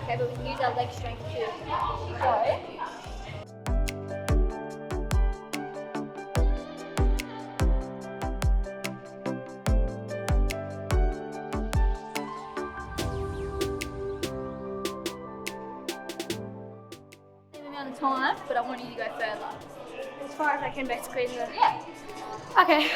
Okay, but we can use our leg strength too. So. Amount of time, but I want you to go further. As far as I can, basically. Yeah. Okay.